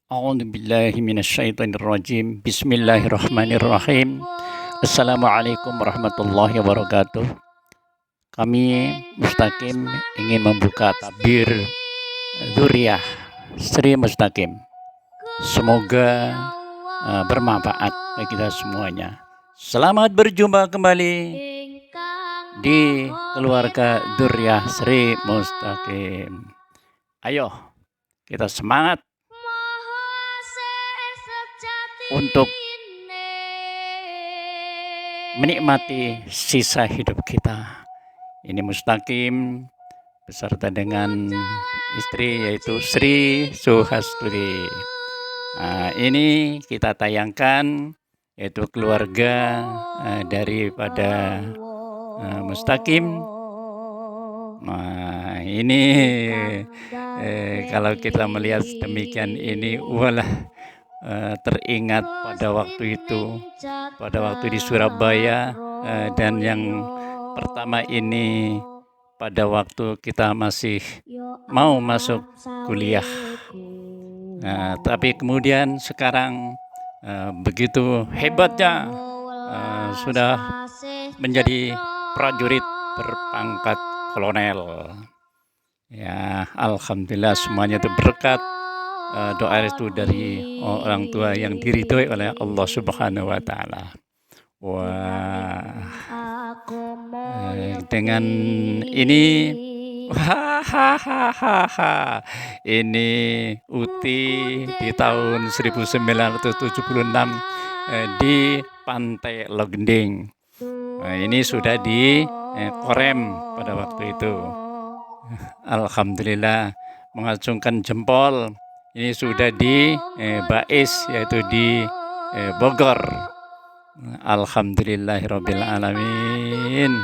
A'udzu billahi minasyaitonir rajim. Bismillahirrahmanirrahim. Assalamualaikum warahmatullahi wabarakatuh. Kami Mustaqim ingin membuka tabir Dzurriyyah Sri Mustaqim. Semoga bermanfaat bagi kita semuanya. Selamat berjumpa kembali di keluarga Dzurriyyah Sri Mustaqim. Ayo kita semangat untuk menikmati sisa hidup kita. Ini Mustaqim beserta dengan istri yaitu Sri Suhasturi. Ini kita tayangkan yaitu keluarga daripada Mustaqim. Ini kalau kita melihat demikian ini teringat pada waktu itu, pada waktu di Surabaya, dan yang pertama ini pada waktu kita masih mau masuk kuliah. Tapi kemudian sekarang begitu hebatnya sudah menjadi prajurit berpangkat kolonel. Ya, alhamdulillah semuanya itu berkat doa itu dari orang tua yang diridhoi oleh Allah Subhanahu wa taala. Dengan ini ini Uti di tahun 1976 di Pantai Logending. Ini sudah di Korem pada waktu itu. Alhamdulillah mengacungkan jempol. Ini sudah di Bais, yaitu di Bogor. Alhamdulillahirabbil alamin.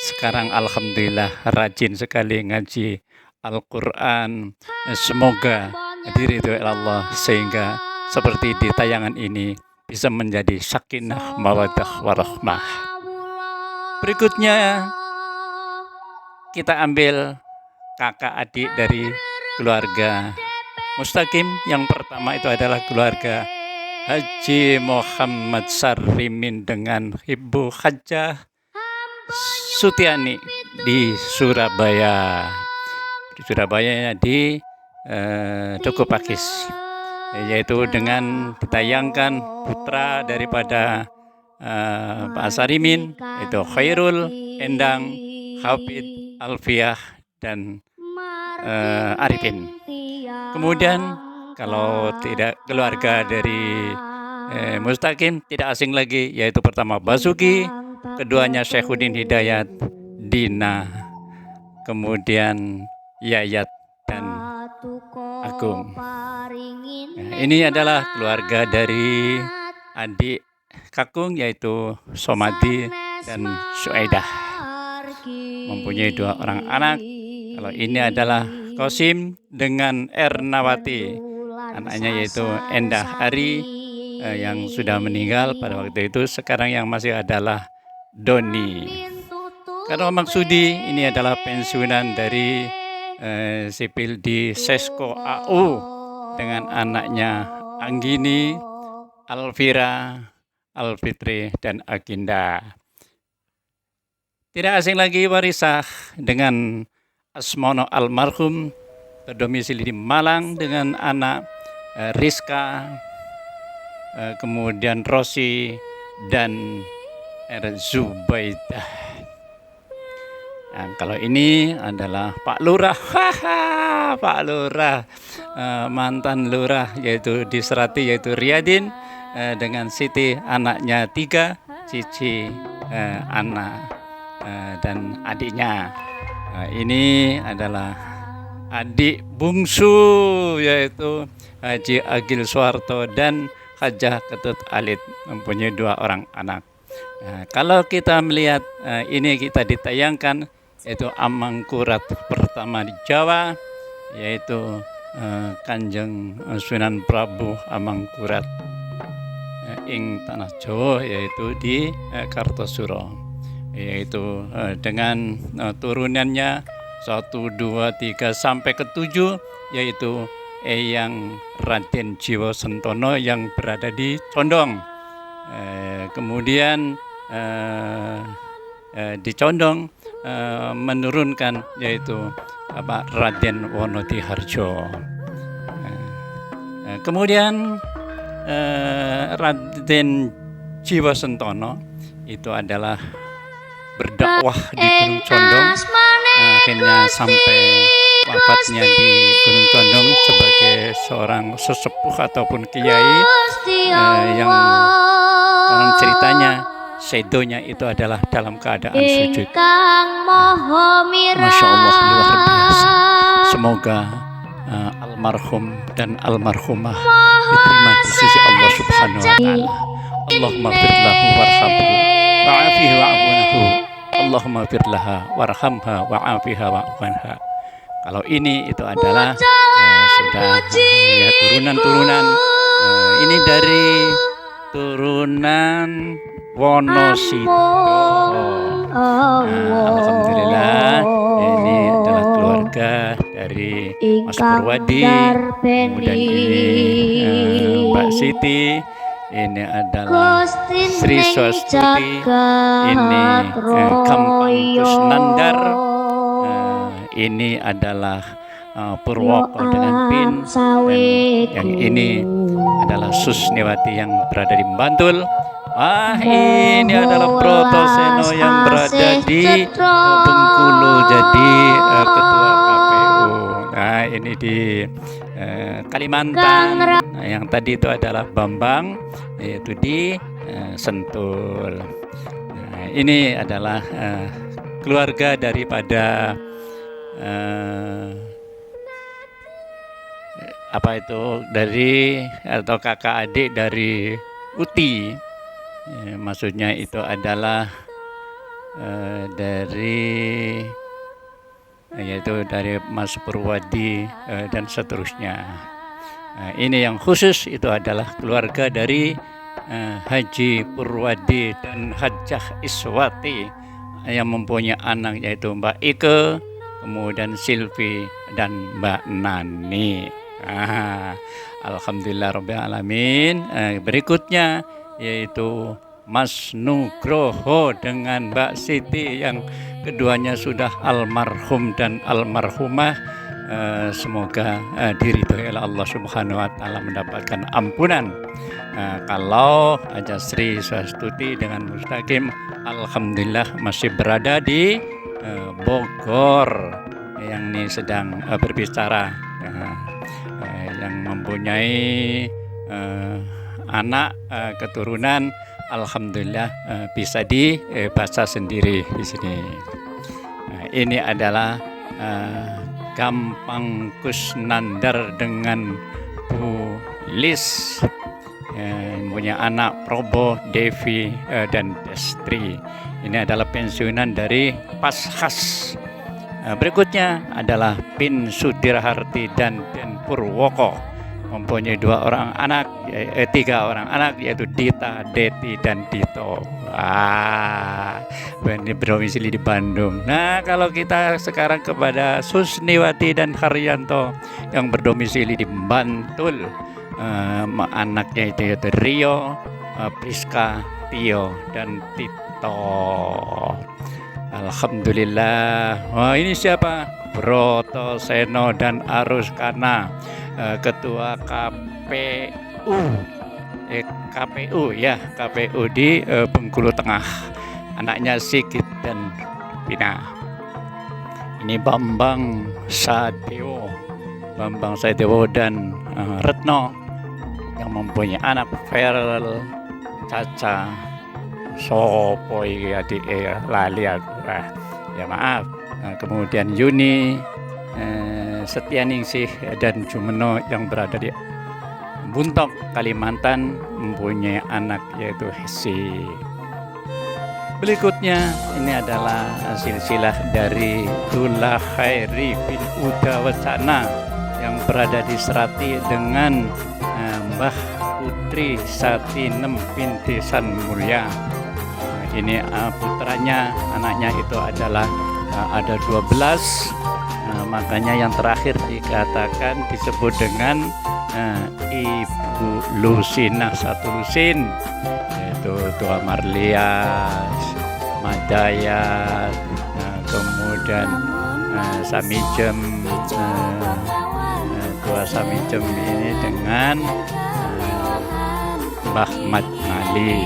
Sekarang alhamdulillah rajin sekali ngaji Al-Qur'an. Semoga diridhoi Allah sehingga seperti di tayangan ini bisa menjadi sakinah mawaddah warahmah. Berikutnya kita ambil kakak adik dari keluarga Mustaqim. Yang pertama itu adalah keluarga Haji Muhammad Sarrimin dengan Ibu Hajjah Sutiani di Surabaya. Di Surabaya di Duku Pakis, yaitu dengan ditayangkan putra daripada Pak Sarrimin, itu Khairul, Endang, Hafid, Alfiah, dan Arifin. Kemudian kalau tidak keluarga dari Mustaqim tidak asing lagi, yaitu pertama Basuki, keduanya Syekhuddin Hidayat, Dina, kemudian Yayat dan Agung. Ini adalah keluarga dari adik kakung yaitu Somadi dan Suaidah, mempunyai 2 orang anak. Kalau ini adalah Qasim dengan Ernawati, anaknya yaitu Endah Ari yang sudah meninggal pada waktu itu. Sekarang yang masih adalah Doni. Karena Maksudi ini adalah pensiunan dari sipil di Sesko AU dengan anaknya Anggini, Alvira, Alfitri, dan Aginda. Tidak asing lagi Warisah dengan Asmono almarhum, berdomisili di Malang dengan anak Rizka, kemudian Rosi dan Zubaidah. Nah, kalau ini adalah Pak Lurah, Pak Lurah, mantan Lurah yaitu di Serati, yaitu Riyadin, dengan Siti, anaknya 3, Cici, anak dan adiknya. Ini adalah adik bungsu yaitu Haji Agil Soeharto dan Hajah Ketut Alit, mempunyai 2 orang anak. Kalau kita melihat ini kita ditayangkan yaitu Amangkurat pertama di Jawa, yaitu Kanjeng Sunan Prabu Amangkurat ing tanah Jawa, yaitu di Kartosuro, yaitu dengan turunannya 1, 2, 3 sampai ke 7, yaitu Eyang Raden Jiwo Sentono yang berada di Condong. Kemudian di Condong menurunkan yaitu Raden Wonodiharjo. Kemudian Raden Jiwo Sentono itu adalah berdakwah di Gunung Condong, akhirnya sampai wafatnya di Gunung Condong sebagai seorang sesepuh ataupun kiai yang konon ceritanya sedonya itu adalah dalam keadaan sujud. Masya Allah, luar biasa. Semoga almarhum dan almarhumah diterima di sisi Allah Subhanahu wa Ta'ala. Allahumma firlahu warhamhu wa'afihi wa'afunahu. Allahumma firlaha warhamha wa'afiha wa'afunha. Kalau ini itu adalah sudah ya turunan-turunan. Ini dari turunan Wonosito. Alhamdulillah, ini adalah keluarga dari Mas Purwadi. Kemudian ini Mbak Siti. Ini adalah Sri Swastuti. Ini Kampang Kusnandar. Ini adalah Purwoko dengan Pin. Yang ini adalah Susniwati yang berada di Bantul. Ini adalah Protoseno yang berada di Bengkulu jadi ketua KPU. Nah, ini di Kalimantan. Nah, yang tadi itu adalah Bambang, yaitu di Sentul. Nah, ini adalah keluarga daripada dari atau kakak adik dari Uti. Maksudnya itu adalah yaitu dari Mas Purwadi dan seterusnya. Ini yang khusus itu adalah keluarga dari Haji Purwadi dan Hajjah Iswati yang mempunyai anak yaitu Mbak Ike, kemudian Silvi dan Mbak Nani. Alhamdulillah Rabbil Alamin. Berikutnya yaitu Mas Nugroho dengan Mbak Siti yang keduanya sudah almarhum dan almarhumah. Semoga diridhoi oleh Allah Subhanahu wa Ta'ala, mendapatkan ampunan. Kalau Aja Sri Swastuti dengan Mustaqim alhamdulillah masih berada di Bogor, yang ini sedang berbicara, yang mempunyai anak keturunan alhamdulillah bisa dibaca sendiri di sini. Ini adalah Kampang Kusnandar dengan Bu Lis, punya anak Probo, Devi dan Destri. Ini adalah pensiunan dari Paskhas. Berikutnya adalah Pin Sudirharti dan Den Purwoko, mempunyai tiga orang anak yaitu Dita, Deti dan Dito. Ini berdomisili di Bandung. Nah, kalau kita sekarang kepada Susniwati dan Haryanto yang berdomisili di Bantul, anaknya itu yaitu Rio, Priska, Tio dan Tito. Alhamdulillah. Wah, ini siapa? Broto Seno dan Aruskana, ketua KPU di Bengkulu Tengah. Anaknya Sigit dan Pina. Ini Bambang Sadewo dan Retno yang mempunyai anak Ferel, Caca, Sopoi adik lali aku. Ya maaf. Kemudian Yuni, Setianingsih dan Jumeno yang berada di Buntok, Kalimantan, mempunyai anak yaitu Hesi. Berikutnya ini adalah silsilah dari Dullah Khairi bin Uda Wacana yang berada di Serati dengan Mbah Putri Satinem binti San Mulia. Ini putranya, anaknya itu adalah ada 12, Makanya yang terakhir dikatakan disebut dengan Ibu Lusina satu Lusin, yaitu Tua Marlias, Madayat, kemudian Samijem, Tua Samijem ini dengan Mbah Mat Mali.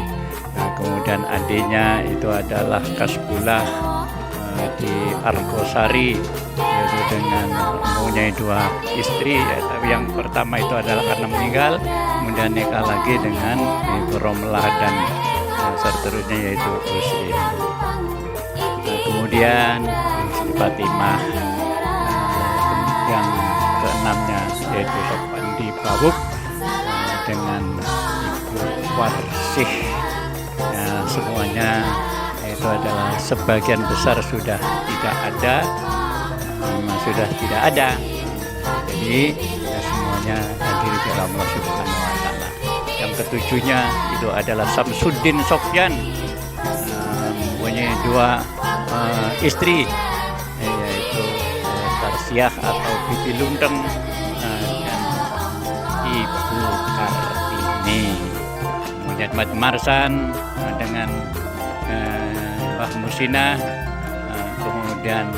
Kemudian adiknya itu adalah Kasbullah di Argosari, yaitu dengan mempunyai 2 istri, tapi yang pertama itu adalah karena meninggal, kemudian nikah lagi dengan Ibu Romlah dan seterusnya yaitu Usri. Kemudian Sri Fatimah, yang keenamnya yaitu Sopandi Bawuk dengan Ibu Warsih. Semuanya itu adalah sebagian besar sudah tidak ada, jadi semuanya hadir di dalam Allah Subhanahu wa Ta'ala. Yang ketujuhnya itu adalah Samsuddin Sofyan, mempunyai 2 istri, yaitu Tarsiah atau Bibi Lunteng dan Ibu Kartini. Kemudian Mat Marsan dengan Mbah Musina, kemudian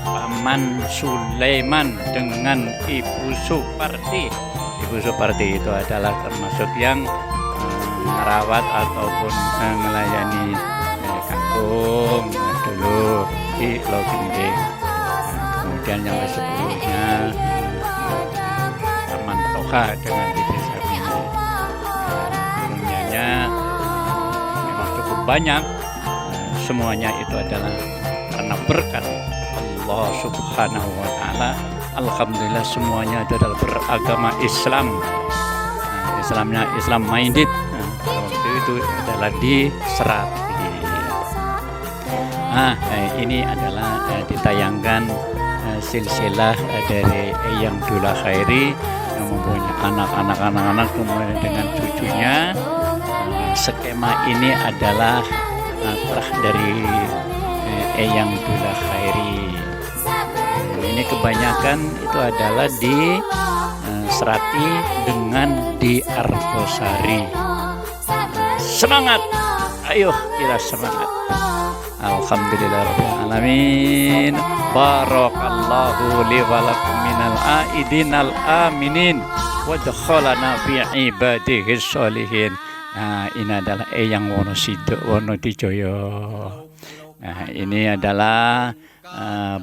Paman Sulaiman dengan Ibu Suparti. Ibu Suparti itu adalah termasuk yang merawat ataupun melayani kangkung dulu di Logende. Kemudian yang sebelumnya Paman Toha dengan Bibi Sabini. Ilmunya memang cukup banyak. Semuanya itu adalah karena berkat Allah Subhanahu wa Ta'ala. Alhamdulillah semuanya itu adalah beragama Islam. Islamnya Islam minded. Waktu itu adalah di Serati. Ini adalah ditayangkan silsilah dari Eyang Dula Khairi yang mempunyai anak-anak kemudian dengan cucunya. Skema ini adalah terah dari Eyang Dula Khairi. Ini kebanyakan itu adalah di Serati dengan di Argosari. Semangat, ayo kita semangat. Alhamdulillah alamin. Barakallahu li wa lakum minal aidinal aminin wa dakhalana fi ibadihi sholihin. Ini adalah Eyang Wonodijoyo. Ini adalah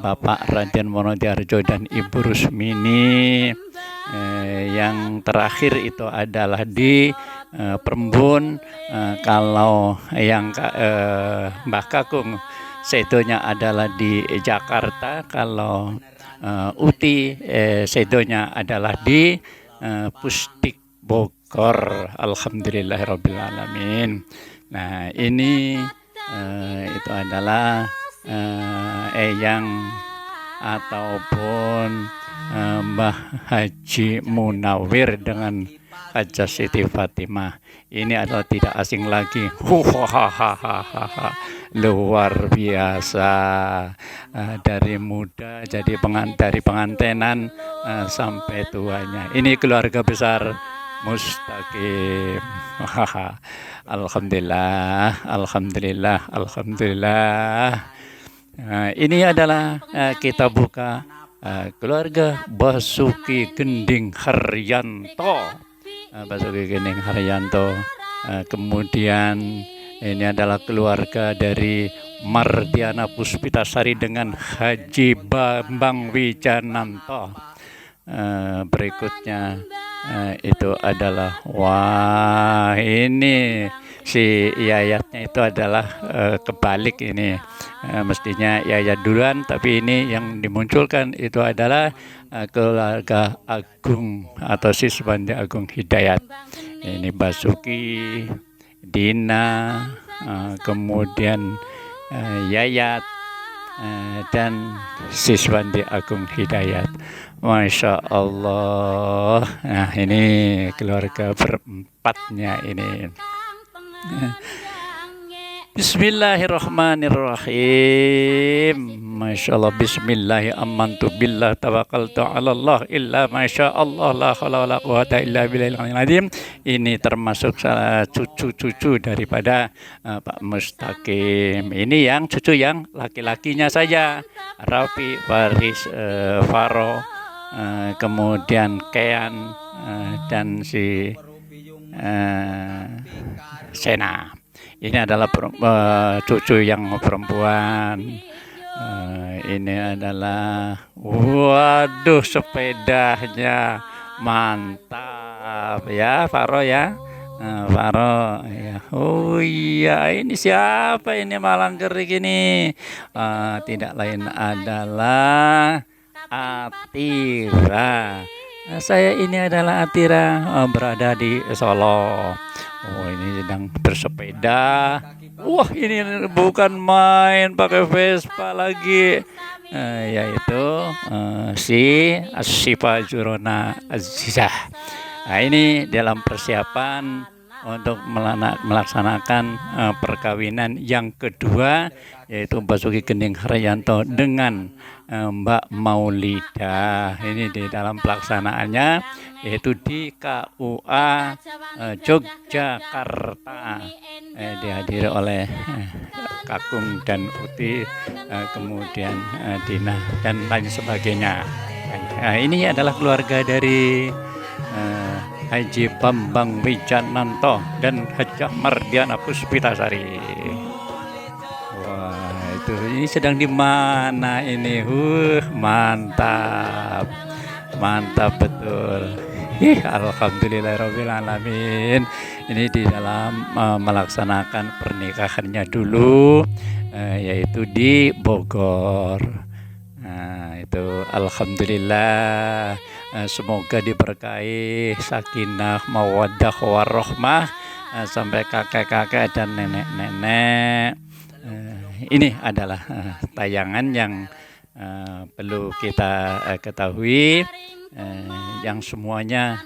Bapak Raden Wonodiarjo dan Ibu Rusmini. Yang terakhir itu adalah di Perembun. Kalau yang Mbah Kakung sedonya adalah di Jakarta. Kalau Uti sedonya adalah di Pusdik Bogor. Alhamdulillahirabbil alamin. Nah, ini itu adalah Eyang ataupun Mbah Haji Munawir dengan Hajah Siti Fatimah. Ini adalah tidak asing lagi. Luar biasa. Dari muda jadi dari pengantenan sampai tuanya. Ini keluarga besar Mustaqim. Alhamdulillah, alhamdulillah, alhamdulillah. Ini adalah kita buka keluarga Basuki Gending Haryanto. Basuki Gending Haryanto. Kemudian ini adalah keluarga dari Mardiana Puspitasari dengan Haji Bambang Wijananto. Berikutnya itu adalah ini si Yayatnya itu adalah kebalik ini. Mestinya Yayat duluan, tapi ini yang dimunculkan itu adalah keluarga Agung atau Siswandi Agung Hidayat. Ini Basuki, Dina, kemudian Yayat dan Siswandi Agung Hidayat. Masya Allah. Nah, ini keluarga berempatnya ini. Bismillahirrahmanirrahim. Masya Allah. Bismillah. Amantu billah tawakkaltu ala Allah illa masya Allah la haula wala quwata illa billahil aliyil azim. Ini termasuk salah cucu-cucu daripada Pak Mustaqim. Ini yang cucu yang laki-lakinya saja. Rafi, Faris, Faro, kemudian Kean, dan si Sena. Ini adalah cucu yang perempuan. Ini adalah, waduh, sepedanya mantap ya, Faro ya. Faro ya. Oh iya, ini siapa ini malang kerik ini? Tidak lain adalah Atira. Saya ini adalah Atira, berada di Solo. Oh, ini sedang bersepeda. Wah, ini bukan main pakai Vespa lagi, yaitu si Asyifa Jurona Azizah. Nah, ini dalam persiapan untuk melaksanakan perkawinan yang kedua, yaitu Basuki Gending Haryanto dengan Mbak Maulida. Ini di dalam pelaksanaannya, yaitu di KUA Yogyakarta, dihadiri oleh Kakung dan Uti, kemudian Dina dan lain sebagainya. Nah, ini adalah keluarga dari Haji Bambang Wijananto dan Hajah Mardiana Puspitasari. Wah, itu ini sedang di mana ini? Mantap. Mantap betul. Alhamdulillahirabbil alamin. Ini di dalam melaksanakan pernikahannya dulu, yaitu di Bogor. Nah, itu alhamdulillah. Semoga diberkahi sakinah mawaddah warahmah sampai kakek-kakek dan nenek-nenek. Ini adalah tayangan yang perlu kita ketahui, yang semuanya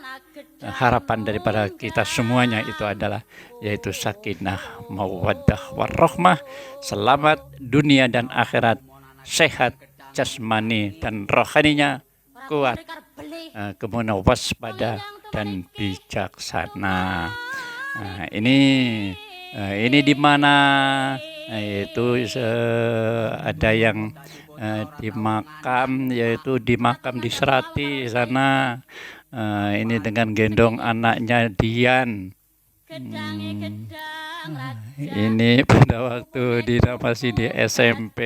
harapan daripada kita semuanya itu adalah yaitu sakinah mawaddah warahmah, selamat dunia dan akhirat, sehat jasmani dan rohaninya kuat, kemudian waspada dan bijaksana. Nah, ini di mana? Yaitu ada yang di makam, yaitu di makam di Serati sana. Ini dengan gendong anaknya Dian. Ini pada waktu Dina masih di SMP,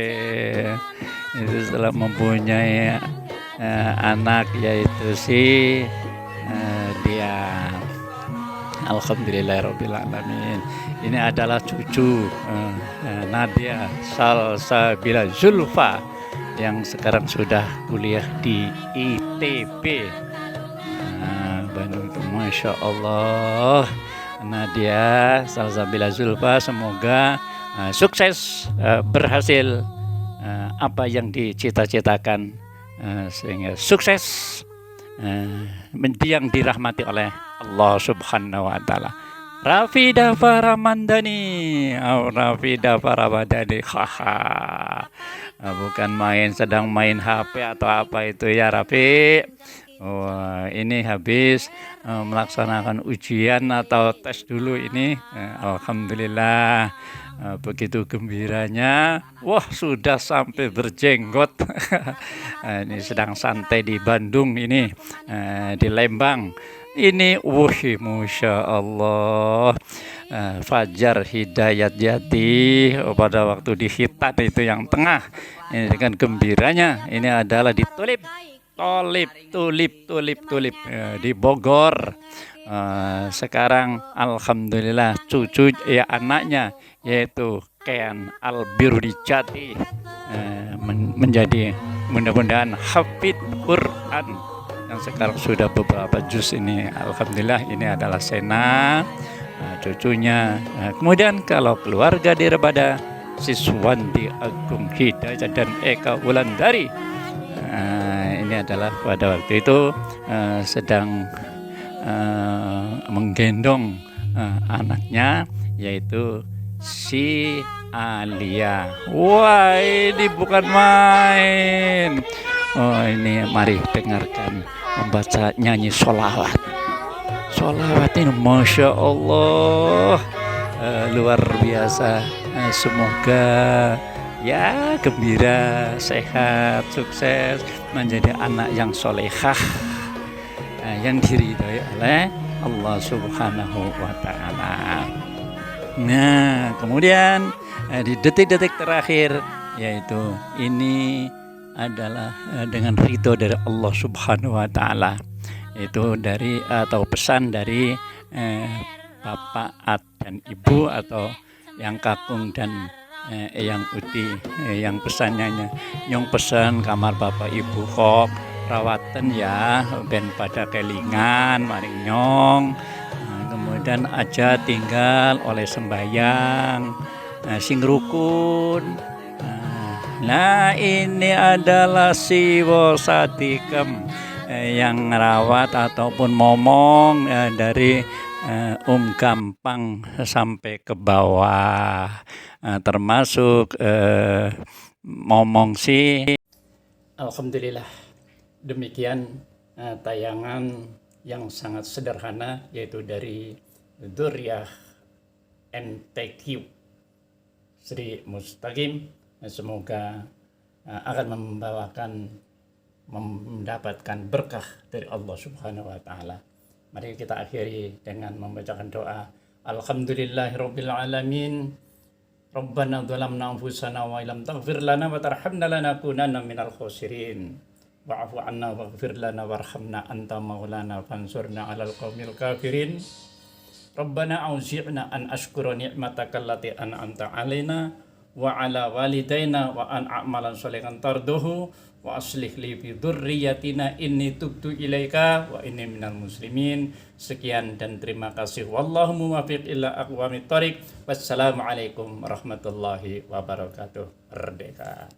itu setelah mempunyai anak, yaitu si dia. Alhamdulillahirabbil alamin. Ini adalah cucu Nadia Salsabila Zulfa yang sekarang sudah kuliah di ITB Bandung. Masya Allah, Nadia Salsabila Zulfa, semoga sukses, berhasil apa yang dicita-citakan, sehingga sukses, yang dirahmati oleh Allah Subhanahu wa Ta'ala. Rafida Faramandani, Rafida Faramandani, haha, bukan main, sedang main HP atau apa itu ya Rafi. Wah, ini habis melaksanakan ujian atau tes dulu ini. Alhamdulillah, begitu gembiranya. Wah, sudah sampai berjenggot. Ini sedang santai di Bandung ini, di Lembang. Ini, masya Allah, Fajar Hidayat Jati pada waktu di Hitan itu yang tengah. Ini dengan gembiranya, ini adalah di Tulip di Bogor. Sekarang alhamdulillah cucu ya anaknya, yaitu Kean Albirudi Jati, menjadi mudah-mudahan hafid Quran yang sekarang sudah beberapa juz ini. Alhamdulillah, ini adalah Sena, cucunya. Kemudian kalau keluarga daripada Siswandi Agung Hidayat dan Eka Wulandari, ini adalah pada waktu itu sedang menggendong anaknya, yaitu si Alia. Wah, ini bukan main. Oh, ini mari dengarkan membaca nyanyi sholawat. Sholawat ini Masya Allah, luar biasa. Semoga ya gembira, sehat, sukses, menjadi anak yang solehah, yang diridhoi oleh Allah Subhanahu wa Ta'ala. Nah, kemudian di detik-detik terakhir, yaitu ini adalah dengan ridho dari Allah Subhanahu wa Ta'ala, itu dari atau pesan dari Bapak At dan Ibu atau yang Kakung dan yang Uti, yang pesannya nyong pesan kamar Bapak Ibu kok rawatan ya ben pada kelingan maring nyong. Kemudian aja tinggal oleh sembayang sing rukun. Nah, ini adalah siwo sadikem yang rawat ataupun momong dari Gampang sampai ke bawah, termasuk momong si. Alhamdulillah, demikian tayangan yang sangat sederhana, yaitu dari Dzurriyyah NTQ Sri Mustaqim. Semoga akan mendapatkan berkah dari Allah Subhanahu wa Ta'ala. Mari kita akhiri dengan membacakan doa. Alhamdulillahirabbil alamin. Rabbana dzalamna anfusana wa illam taghfir lana wa tarhamna lanakunanna minal khosirin. Wa'fu 'anna waghfir lana warhamna anta maulana fansurna 'alal qaumil kafirin. Rabbana auzi'na an ashkura ni'mataka allati an'amta 'alaina wa 'ala walidaina wa an a'malan sholihan tarduhu wa aslih li fi dzurriyyatina inni tubtu ilaika wa inni minal muslimin. Sekian dan terima kasih. Wallahu muwaffiq ila aqwamit thoriq. Wassalamualaikum warahmatullahi wabarakatuh. Merdeka.